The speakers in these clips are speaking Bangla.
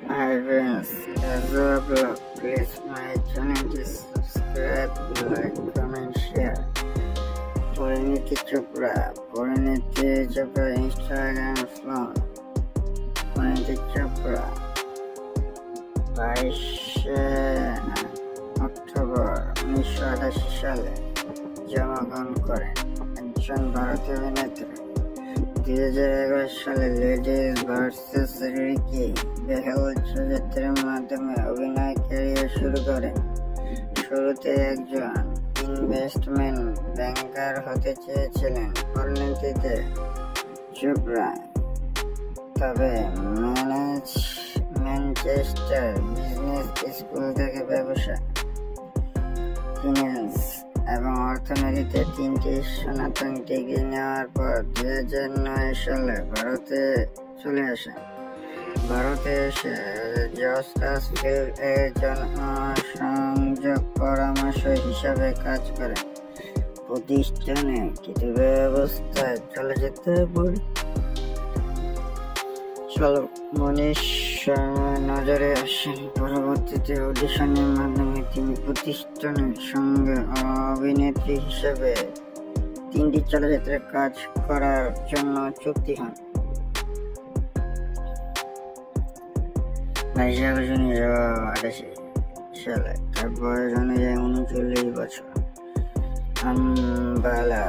Hi friends, as a blog, please my channel is subscribe, like, comment, share. Parineeti Chopra Instagram flown. Parineeti Chopra 22 October 1988 সালে জন্মগ্রহণ করেন। একজন ভারতীয় অভিনেত্রী। 2011 সালে লেডিজ ভার্সেস রিকি বেহেল চলচ্চিত্রের মাধ্যমে অভিনয় ক্যারিয়ার শুরু করেন। শুরুতে একজন ইনভেস্টমেন্ট ব্যাংকার হতে চেয়েছিলেন পরিণতিতে চোপড়া, তবে ম্যানচেস্টার বিজনেস স্কুল থেকে ব্যবসা, ফিন্যান্স এবং অর্থনীতিতে 3টি স্নাতক ডিগ্রি নেওয়ার পর 2009 সালে ভারতে চলে আসেন। ভারতে এসে জস্টাস ফিল্ড এর জনসংযোগ পরামর্শ হিসাবে কাজ করেন। প্রতিষ্ঠানে কিছু ব্যবস্থায় চলচ্চিত্র মনীষ শর্মার নজরে আসেন। পরবর্তীতে অডিশনের মাধ্যমে তিনি প্রতিষ্ঠানের সঙ্গে অভিনেত্রী হিসেবে 3টি চলচ্চিত্রে কাজ করার জন্য চুক্তি হন। 22 আগস্ট 1988 সালে তার বয়স অনুযায়ী 39 বছর আম্বালা,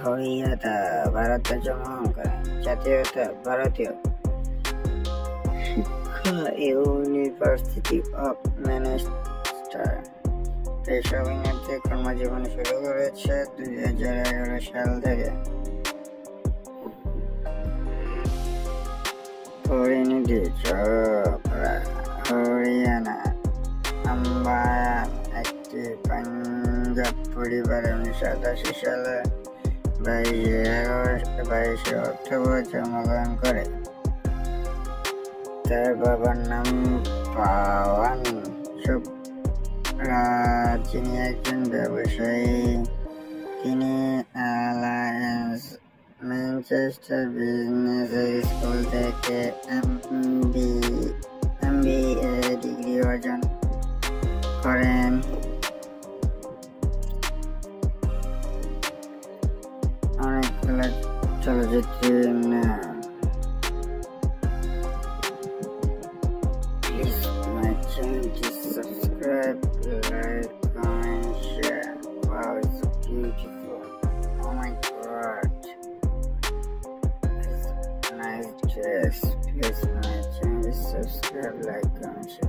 হরিয়ানা, ভারতে জন্মগ্রহণ করেন। জাতীয়তা ভারতীয়। শিক্ষা ইউনিভার্সিটি অফ ম্যানচেস্টার। পেশা অভিনেত্রী কর্মজীবন শুরু করেছে 2011 সাল থেকে। পরিণীতি চোপড়া হরিয়ানা আম্বালা একটি পাঞ্জাব পরিবারে 1988 সালে 22 অক্টোবর জন্মগ্রহণ করে। তার বাবার নাম পাওয়ান চোপড়া, যিনি একজন ব্যবসায়ী। তিনি অ্যালায়েন্স ম্যানচেস্টার বিজনেস স্কুল থেকে MBA ডিগ্রি অর্জন করেন। অনেকগুলো চলচ্চিত্রে Please my channel to subscribe, like, comment, share. Wow, it's so beautiful. Oh my god, it's a nice dress. Please my channel to subscribe, like, comment, share.